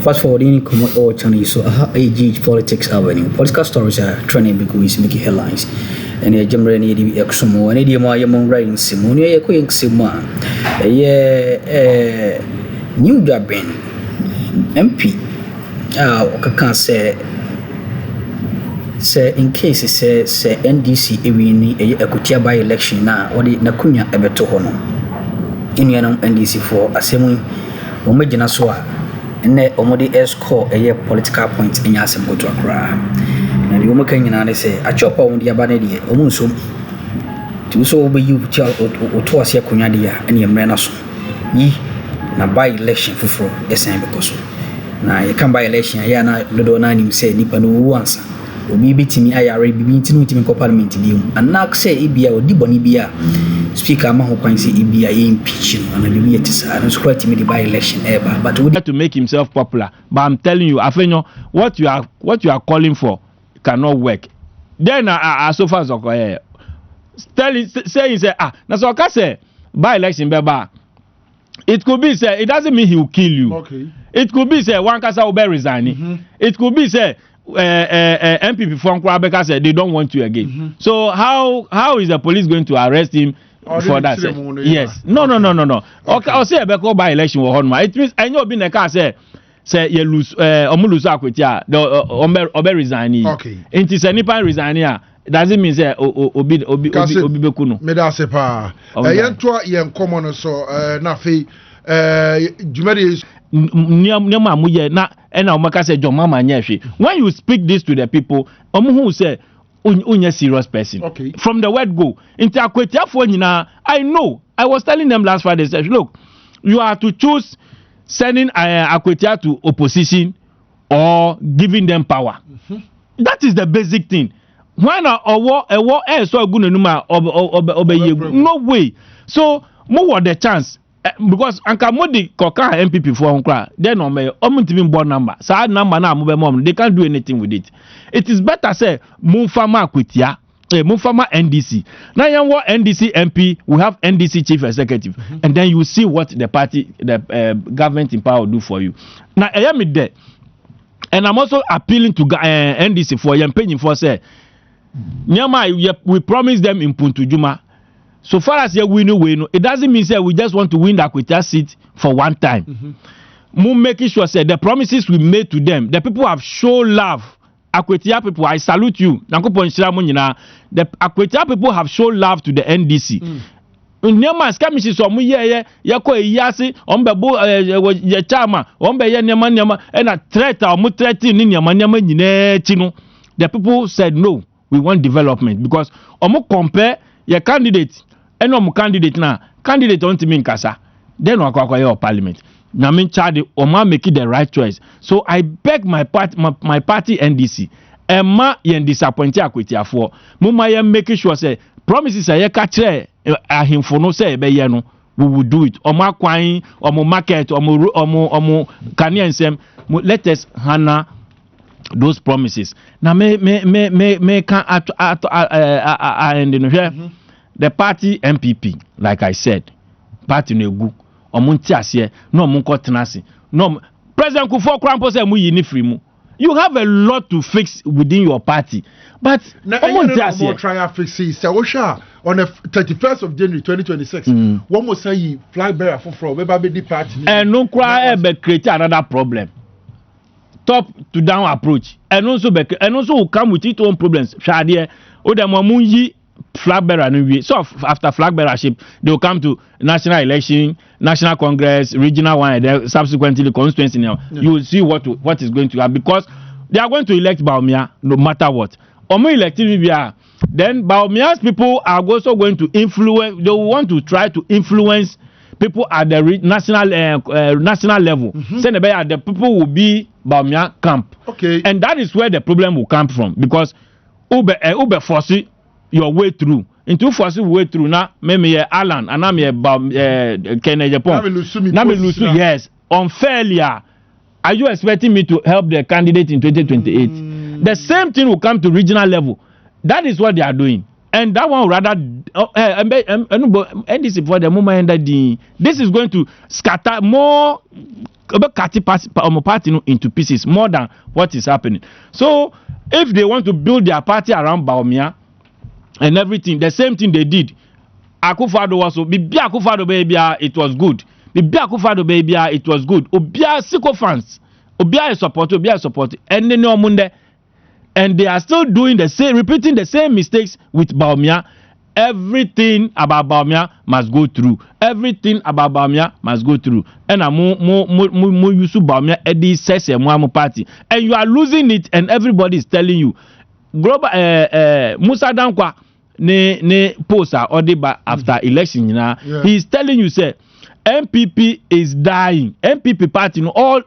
fast forwarding come all channel so AG Politics Avenue. Political stories are trending because making headlines. And a general need Akroma and idiom I am writing Simonia a quick Sima. New Juaben MP. Can say in case say NDC ewini ekutia by election na odi nakunya ebeto hono inyanam NDC for asemu omagina so a ne omodi escore political point enya asem go to Akroma na di omaka nyina ne say achopa wondi aba ne de omunso ti so obeyi tia oto ase akonya de a ene emre na so yi na by election fufuro esen bekoso na ye kan by election ya na dodo na nim say nipa no wu ansa obi bitimi ayare bibi ntinu ntimi ko parliament biom anak say ibia odi boni bia speaker ma ho kwan say ibia ye impeach na bibi yetisa no so kwati me by election eba but we to make himself popular. But I'm telling you, Afenyo, what you are calling for cannot work. Then so far as saying say na so ka say by election beba, it could be say it doesn't mean he will kill you. Okay. It could be say one kasa will be resigning. It could be say NPP from Kwabeka said they don't want you again. So how is the police going to arrest him for that? Yes. No. Okay, I'll say Beko by election will hold. It means I know being a car say you lose omulusa kwetia the obe resigning. Okay. It is anyone resigning. Doesn't mean say obi bekuno. Me da se pa. Yentoa yen common so na fe jumeri nyama muye na ena omaka say John Mama nyehwe. When you speak this to the people, who say unye serious person. Okay. From the word go. Into akwetiafo nyina, I know. I was telling them last Friday, said, look, you are to choose sending akwetia to opposition or giving them power. That is the basic thing. When no way. So more the chance. Because anka modi koka NPP for onkra then omuntimi board number sad number na mobile mom they can't do anything with it. It is better say move farmer kwetia move farmer NDC now you NDC MP we have NDC chief executive and then you see what the party the government in power will do for you. Now I am there and I'm also appealing to NDC for paying for say we promise them in Puntujuma. So far as you win, it doesn't mean that we just want to win the Akweta seat for one time. Making sure that the promises we made to them, the people have shown love. Akweta people, I salute you. The Akweta people have shown love to the NDC. Nyama skamishi so mu ye yako eyase ombebo ye chama ombe ye nyama and a threat mu threatening ni nyama nyina chino. The people said no, we want development because omo compare your candidate and no candidate na candidate on to mean kasa then wakwa your parliament na mean child o ma make the right choice. So I beg my party NDC emma yen disappoint akwetiafo muma yen make sure say promises ay ka kire ahimfo no say be ye no we will do it omo kwan omo market omo kaniensem let us honor those promises. Now me can the party NPP, like I said, party negu omunti ase no omunko tenase no President Akuffo Krampo say mu yini free mu. You have a lot to fix within your party, but omunti ase try to fix it. So on the 31st of January 2026, one more say flag bearer for we be party and no cry be create another problem. Top to down approach and also will come with its own problems. Shadie o dem yi flag bearer no so after flag bearership they will come to national election, national congress, regional one, and then subsequently the constituency. Now you will see what is going to happen because they are going to elect Bawumia no matter what. Omo elected then Bawumia's people are also going to influence. They will want to try to influence people at the national level. Say the people will be Bawumia camp. Okay. And that is where the problem will come from because ube force your way through. Into force way through now, maybe Alan and I'm Kennedy Japan. Yes. Unfairly, are you expecting me to help the candidate in 2028? The same thing will come to regional level. That is what they are doing. And that one rather NDC for the moment that this is going to scatter more party into pieces more than what is happening. So if they want to build their party around Bawumia and everything, the same thing they did. Akuffo also Bibi Akuffo baby, it was good. Bibi Akuffo baby, it was good. Obia sycophants, Obia is support, and then no munde. And they are still doing the same, repeating the same mistakes with Bawumia. Everything about Bawumia must go through. Everything about Bawumia must go through. And mo use Bawumia edi sese mo party. And you are losing it, and everybody is telling you. Global Musa Dankwa ne poster Odeba after election, he is telling you say NPP is dying. NPP party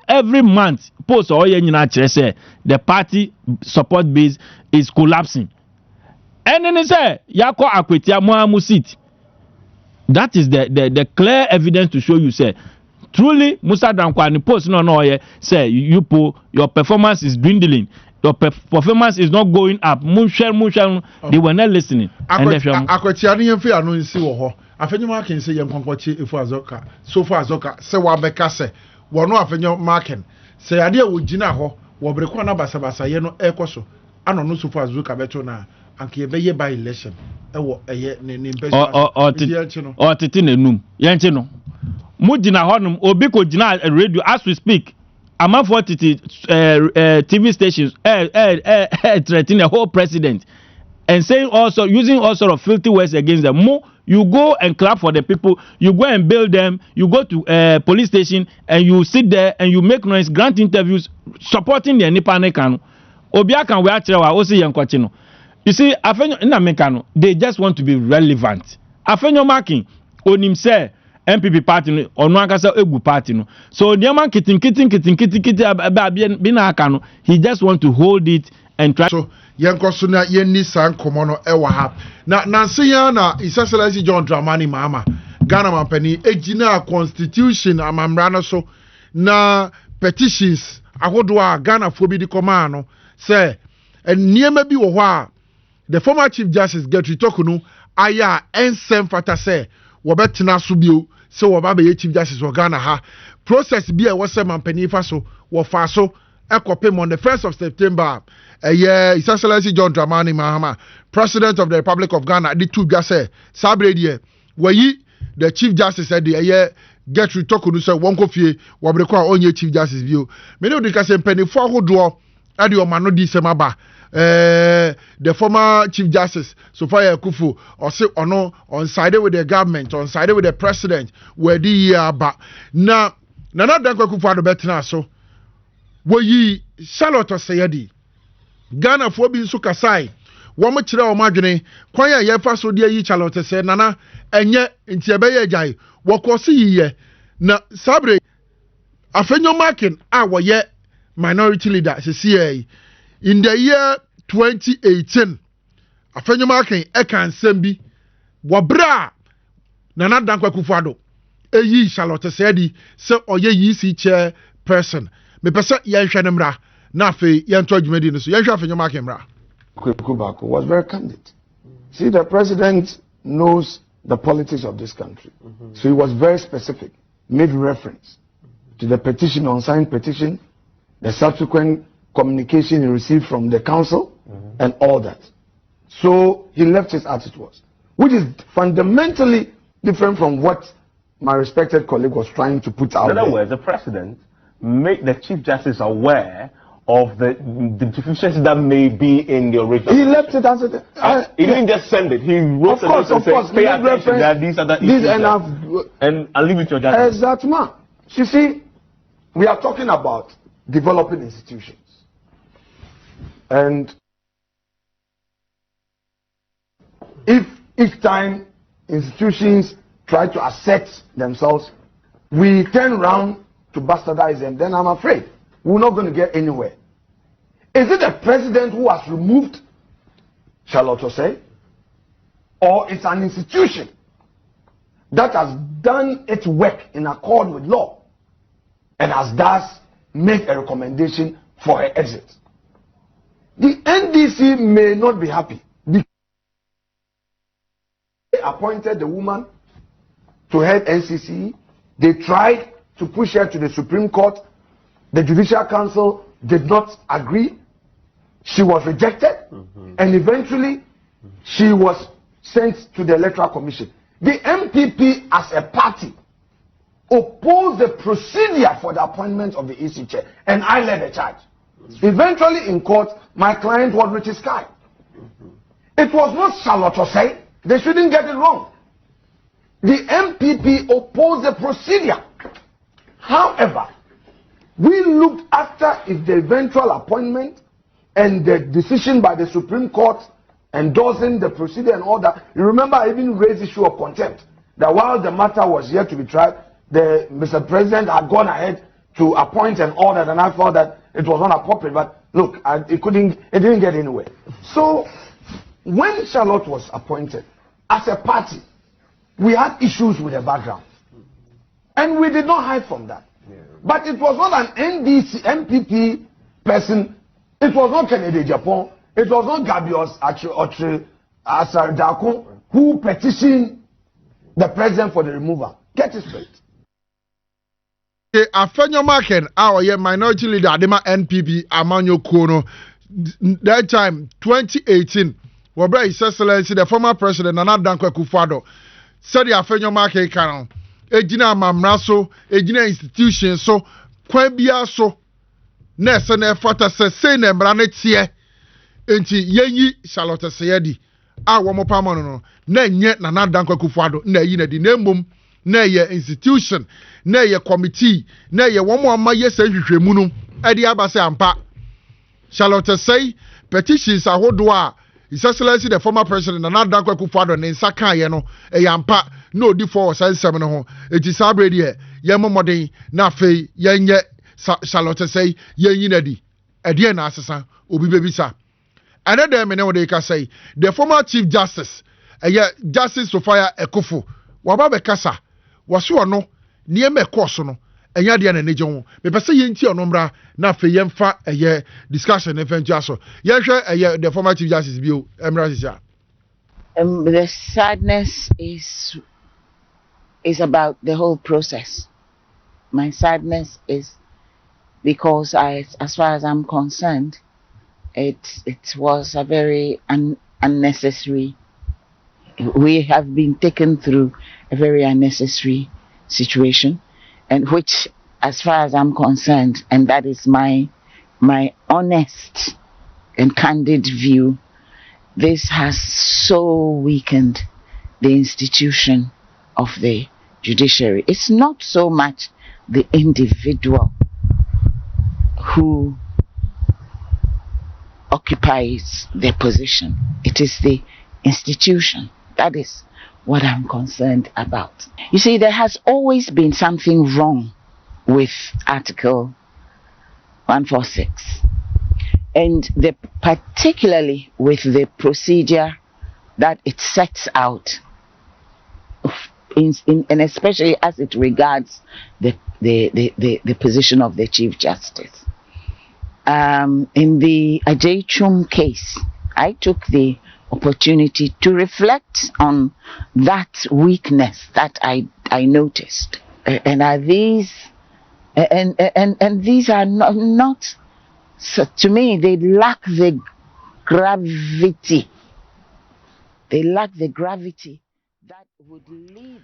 every month post or say the party support base is collapsing. And then he say Yako Akwetia Mohamu seat. That is the clear evidence to show you say truly Musa Dankwa post say your performance is dwindling. Your performance is not going up. Munshel, they were not listening. Akwetia ni yemfe anu nsi wo ho. Afenyo marking say yemkonkwachi ifu azoka. So far azoka se wa beka se wono afenyo marking. Se ade wo gina ho wo breko na basabasa ye no ekoso. Ano no so far azoka beto na anke be ye by election. Ewo eye ne best. O titi nenum. Yenche no. Mu gina ho no obi ko gina radio as we speak. Among 40 TV stations threatening the whole president and saying also using all sort of filthy words against them. You go and clap for the people, you go and bail them, you go to police station and you sit there and you make noise, grant interviews supporting the Nipanekano. Obiakan we actually also yankwachino. You see, Afenyo Namekano, they just want to be relevant. Afenyo marking on himself. NPP party or no egu party no. So the man kitten he just want to hold it and try. So yenko na yenni san komono ewa ha. Na nansi ya na His Excellency John Dramani Mahama Ghana mampani ejina constitution amamra so na petitions agodoa Ghana fo bi di koma no say niema bi wo ho a the former Chief Justice Gertrude Tokunu aya ensem fata say wobetina so bio so woba be Chief Justice of Ghana ha process bi e wose mampani fa so wo fa so ekopem on the 1st of September His Excellency John Dramani Mahama President of the Republic of Ghana the two gase sabre die wayi the Chief Justice said the Gertrude Tokunu say won ko fie wo bre ko onye Chief Justice bio me no de kase mpani fo ahodo ade o mano di semaba the former Chief Justice so far Akuffo or say on sided with the government, on sided with the president, where the year back. Now not that Akuffo the better so where ye Charlotte Sayadi Ghana for being so kasai. One much o margine, Quaya Yefa so dear ye Charlotte said Nana, and yet in Tiabaya Jai, what was ye na Sabre Afenyo marking our yet minority leader, CCA. In the year 2018, Afenyo marking Ekan Sembi, Wabra, Nana Dankwa Kufado, Eyi Charlotte Sedi, so oye yisi chair person. Me pesa Yanshanemra, Nafe, Yanto Jumedin, so Yansha Afenyo marking Ra. Kubako was very candid. See, the president knows the politics of this country. So he was very specific, made reference to the petition, unsigned petition, the subsequent communication he received from the council and all that. So he left it as it was, which is fundamentally different from what my respected colleague was trying to put out there. In other words, the president made the Chief Justice aware of the deficiencies that may be in the original. He left it as it. He didn't just send it. He wrote of course, pay attention that these are the issues. And I'll leave it to your judgment. Exactly. You see, we are talking about developing institutions. And if each time institutions try to assert themselves, we turn around to bastardize them, then I'm afraid we're not going to get anywhere. Is it the president who has removed Charlotte Osei? Or it's an institution that has done its work in accord with law and has thus made a recommendation for her exit? The NDC may not be happy They appointed the woman to head NCC. They tried to push her to the Supreme Court. The Judicial Council did not agree. She was rejected, and eventually she was sent to the Electoral Commission. The NPP as a party opposed the procedure for the appointment of the EC chair, and I led the charge. Eventually in court, my client was Richard Sky. It was not Charlotte Osei. They shouldn't get it wrong. The NPP opposed the procedure. However, we looked after if the eventual appointment and the decision by the Supreme Court endorsing the procedure and all that. You remember I even raised the issue of contempt. That while the matter was yet to be tried, Mr. President had gone ahead to appoint and order, and I thought that it was not appropriate. But look, it didn't get anywhere. So when Charlotte was appointed, as a party, we had issues with the background. And we did not hide from that. Yeah. But it was not an NPP person. It was not Kennedy Japan. It was not Gabios Asardako who petitioned the president for the removal. Get it straight. Afenyo Maken, our minority leader, Adema NPP, Amanyo Kono, that time, 2018, where His Excellency, the former president, Nana Dankwa Akufo, said the Afenyo Maken canon, Ejina Mamraso, Ejina institution, so, Kwebia so, Nessa Nefata se ne Mranetie, Enti Yeyi Charlotte Seyedi, Awamopamano, ne Nyet Nana Dankwa Akufo, ne Yina di Nembum, na ye institution na ye committee na ye womo ama ye se hwehwemu no ade abase ampa Charlotte say petitions ahodo a His Excellency the former president Nana Dankwa Akufo ne nsa kan ye no e yampa na odi for sansem no ho eti sabre de ye momoden na afei ye nye Charlotte say ye nyinadi ade na asesa obi bebisa another me ne wo de ka say the former chief justice Justice Sophia Akuffo waba be kasa waso no niema ekoso no enya de na neje ho me pese yenti onomra na fe yemfa discussion event aso yehwe the former chief justice bio emra sisia. The sadness is about the whole process. My sadness is because as far as I'm concerned, it was a very unnecessary. We have been taken through a very unnecessary situation, and which, as far as I'm concerned, and that is my honest and candid view, this has so weakened the institution of the judiciary. It's not so much the individual who occupies their position, it is the institution. That is what I'm concerned about. You see, there has always been something wrong with Article 146, and particularly with the procedure that it sets out, and especially as it regards the position of the Chief Justice. In the Ajay case, I took the opportunity to reflect on that weakness that I noticed, and are these and these are not so, to me, they lack the gravity. They lack the gravity that would lead.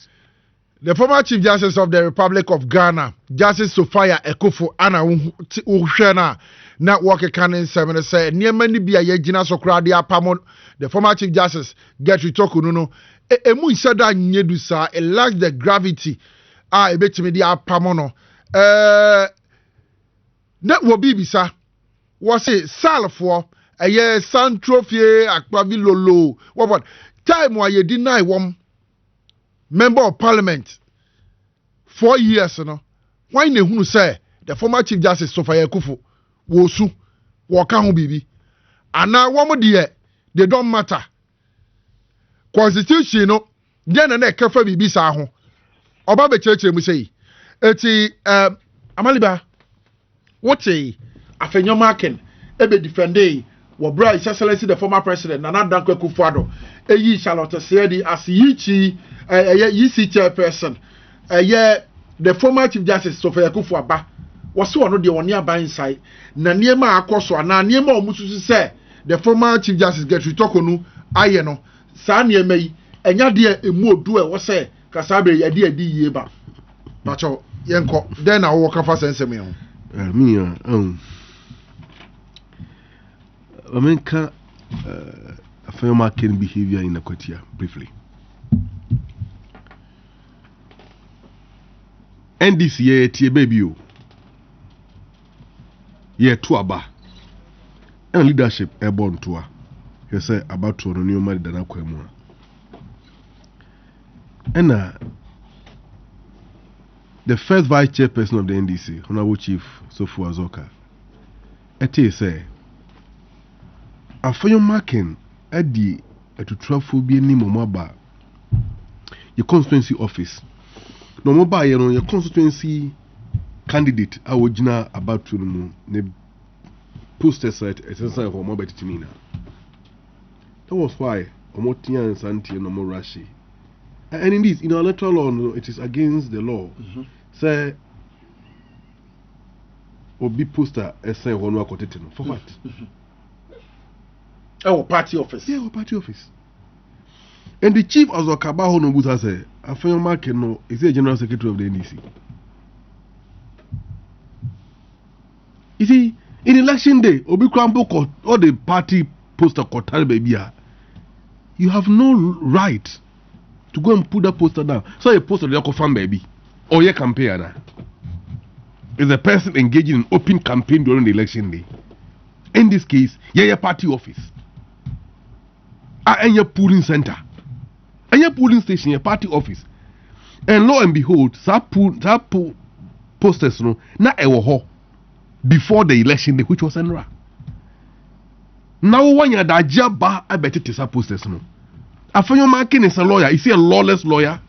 The former Chief Justice of the Republic of Ghana, Justice Sophia Akuffo, Anna Uhshena, na work canon 7 say, near many be a yegina socradia pamon, the former Chief Justice, get to talk no. Emu said that Nedusa, it lacks the gravity. A bit me dia pamono. That will be bisa. Was it Salafo, a year San Trophy, Akbavi Lolo, what time why you deny one member of parliament 4 years, no? Why ne who say the former Chief Justice Sophia Akuffo wosu waka ho bibi ana womo de they don't matter constitution no dey na kafa bibi sa ho oba be cheche mu sei eti amaliba wote afenyo maken ebe defendei Wabra His Excellency the former president Nana Dankwa Akufo-Addo eyi Charlotte Seedi as yichi EC chairperson the former chief justice Sofia Akufo-Aba was one of the one nearby inside na niema akoso na niema omususu say the former chief justice Gertrude Tokonu aye no saa niema yi enya de emu odu e wo say kasabe ye de yie ba bacho yenko then na wo kafa sensem ye ho America affirm market behavior in Aquatia briefly. NDC ye tie baby o. Ye to aba. And leadership airborne to her. You say about to no new man than Akroma. And the first vice chairperson of the NDC, Honorable Chief Sofu Azoka, ete say after your marking at the atutraphobia ni momaba your constituency office no mobile your constituency candidate awojina about to no ne poster site essential for mobile timina. That was why omotia and santi no more rashi. And in this, in our electoral law, it is against the law. Say obi poster essay one work for what? Our party office. Yeah, our party office. And the chief of the Kabaho no Buta say, I feel Mark no is the general secretary of the NDC. You see, in election day, Obi Krampo or the party poster Kotal baby, you have no right to go and put that poster down. So you poster the fan baby or your campaigner is a person engaging in open campaign during the election day. In this case, your party office. And your polling center, and your polling station, your party office, and lo and behold, posters no na ewo before the election day, which was enra. Now when you da jaba, I bet it is a posters no. Afanyo Markin is a lawyer. Is he a lawless lawyer?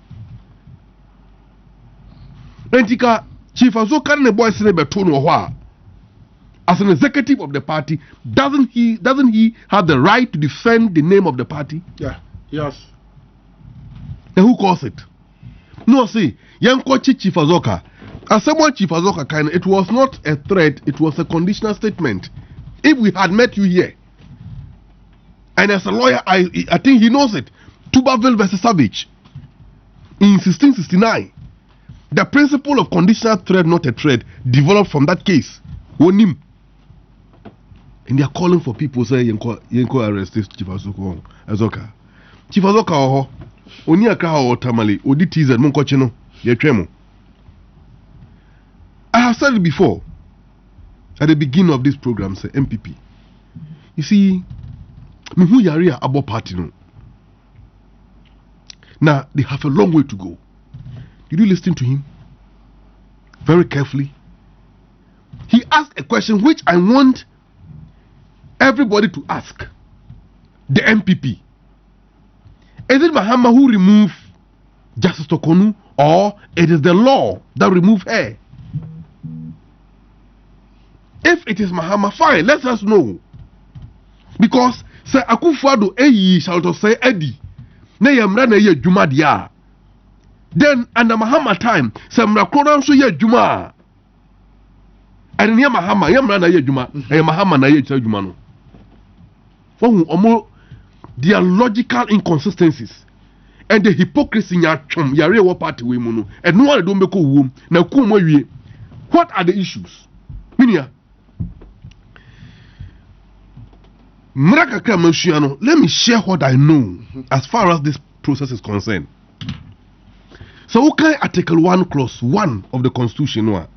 Entika Chief Azoka ne boy sene beto no ho. As an executive of the party, doesn't he have the right to defend the name of the party? Yeah, yes. And who calls it? No, see, Yanko Chief Azoka. As someone Chief Azoka kind, it was not a threat, it was a conditional statement. If we had met you here, and as a lawyer, I think he knows it. Tubaville versus Savage in 1669, the principle of conditional threat, not a threat, developed from that case. Wonim. And they are calling for people say Yenko arrest this Chief Azoka. Chief Azoka oho oni aka ho tamale odi TZ monkoche no ye twemo. I have said it before at the beginning of this program, say NPP. You see, me who yare abo party no. Now they have a long way to go. Did you listen to him very carefully? He asked a question which I want everybody to ask the NPP. Is it Mahama who removed Justice Tokonu, or it is the law that removed her? If it is Mahama, fine, let us know. Because say Akuffo-Addo eyi shall to say Eddie, na yemra na ye juma dia. Then under Mahama time, say mra kro so ye juma. And near Mahama, yemra na ye juma, Mahama na ye juma no. There are logical inconsistencies and the hypocrisy in your chum, your real party we mono, and no one don't make a womb. Now, what are the issues? Minia Mrakaka Moshiano, let me share what I know as far as this process is concerned. So, okay, Article 1, Clause 1 of the Constitution, or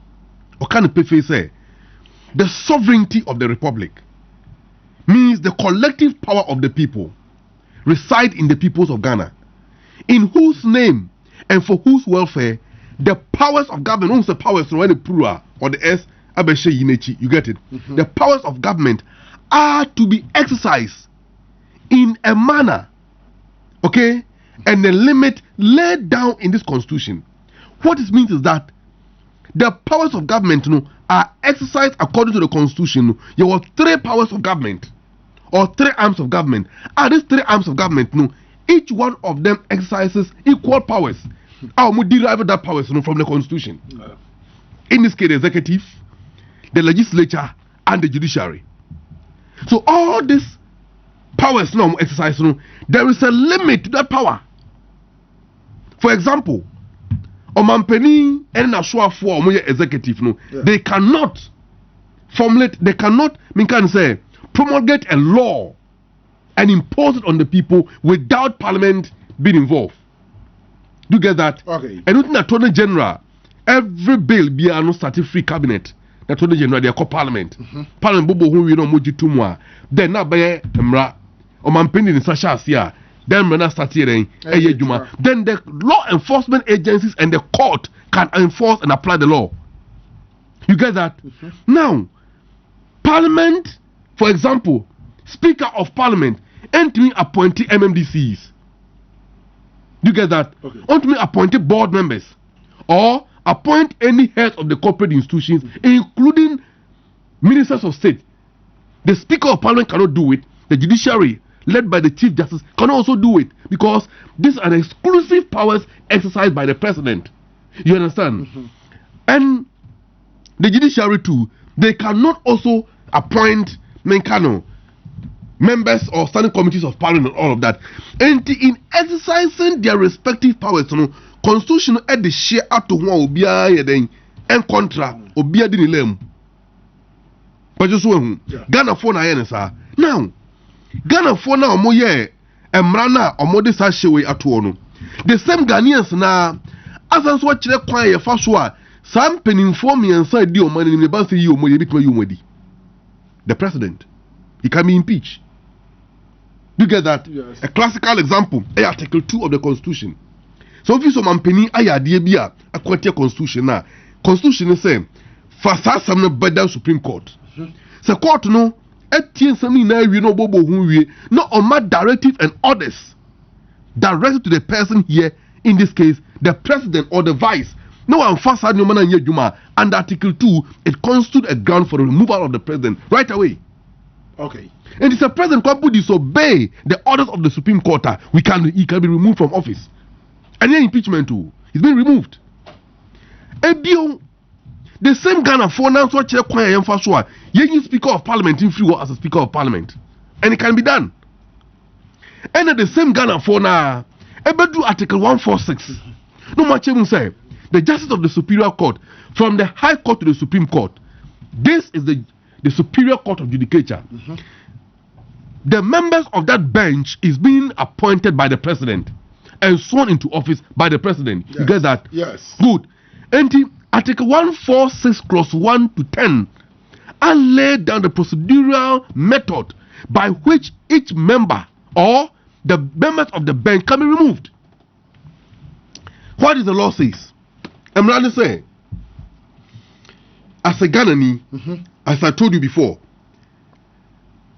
can the say the sovereignty of the Republic means the collective power of the people reside in the peoples of Ghana, in whose name and for whose welfare the powers of government, who's the powers or the plural or the S, you get it? The powers of government are to be exercised in a manner, okay, and the limit laid down in this constitution. What it means is that the powers of government are exercised according to the constitution. There were 3 powers of government. or 3 arms of government. And these 3 arms of government, no, each one of them exercises equal powers. How we derive that powers from the constitution. In this case, the executive, the legislature, and the judiciary. So all these powers now exercise, there is a limit to that power. For example, Omampeni and Nashua for executive, they cannot formulate, they cannot, promulgate a law and impose it on the people without parliament being involved. Do you get that? Okay. And within the Attorney General, every bill be a statutory free cabinet. The Attorney General, they are called Parliament. Parliament, Bobo, who you know, Moji Tumwa. Then, not by Mra, or Mampeni in Sasha Sia. Then, Mrana started then the law enforcement agencies and the court can enforce and apply the law. You get that? Now, Parliament, for example, Speaker of Parliament, entering appointed MMDCs. You get that? Okay. Ultimately appointed board members or appoint any heads of the corporate institutions, including ministers of state. The Speaker of Parliament cannot do it. The judiciary, led by the Chief Justice, cannot also do it because these are exclusive powers exercised by the President. You understand? And the judiciary too, they cannot also appoint members or standing committees of parliament and all of that. And in exercising their respective powers, constitution at the share out to one obia then and contra obia dinilem. But just one Ghana for na now Ghana for now moye emrana omode sa shewe atono. The same Ghanaians na as what chile kwan ye fa so a sam penimfo miensa di o mani ne ba se yi o moye bitma yi o modi. The president, he can be impeached. You get that? Yes. A classical example, Article 2 of the Constitution. So if you so mampeni ayadie bia akwate constitution na constitution say fasa some better Supreme Court. So court no etie some na wi no bobo hu wi no on my directive and orders directed to the person here, in this case the president or the vice. No one fasa no man anya juma, and Article 2 it constitutes a ground for the removal of the president right away. Okay. And if the president can disobey the orders of the Supreme Court, he can be removed from office. And then impeachment too. He's been removed. Ebio, the same Ghana for now so check kwanya yemfaswa. Ye Speaker of Parliament in free as a Speaker of Parliament. And it can be done. And at the same Ghana for now, do Article 146. No much even say the justice of the Superior Court from the High Court to the Supreme Court. This is the Superior Court of Judicature. The members of that bench is being appointed by the president and sworn into office by the president. Yes. You get that? Yes. Good. And Article 146 clause 1 to 10 and laid down the procedural method by which each member or the members of the bench can be removed. What does the law says? I'm going to say, as a Ghanaian, as I told you before,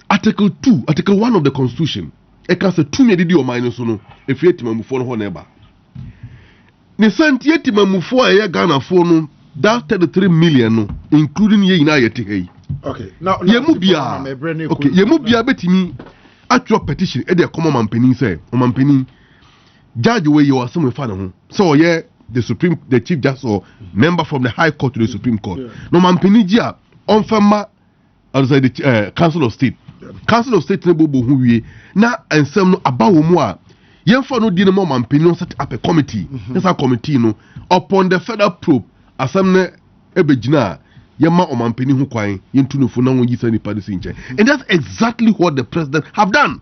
Article 2, Article 1 of the Constitution, it can say 2 medidi or minus no, if you have to move neighbor. Ne senti mufo a Ghana for no, that 33 million no, including ye in ayete. Okay, now Yemubia, okay, Yemubia betimi at your petition, Eddie common mampeni say, or mampeni, judge where you are somewhere father. So, yeah, the Chief Justice or member from the High Court to the Supreme Court. No mampeni jia, on fama, outside the Council of State. Council of State nebo who we na ensem no abawo mu a yemfa no di no mo mampeni set up a committee. This a committee no upon the federal probe asem ne ebegina yema o mampeni hu kwan yentu no fu na won yisa ni party nche. And that's exactly what the president have done.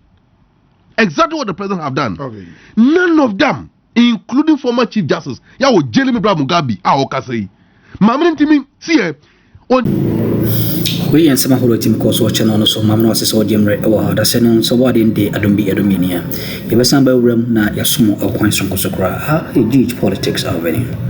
Exactly what the president have done. Okay. None of them, including former Chief Justice yawo Jeremy Mugabe a o kasai. Mamre ntimi see we and some who team course watching on so mamma was so jemre or the senon so what in the adomia. If a sample room na yasumo or coins from Kosokra, how huge politics are winning.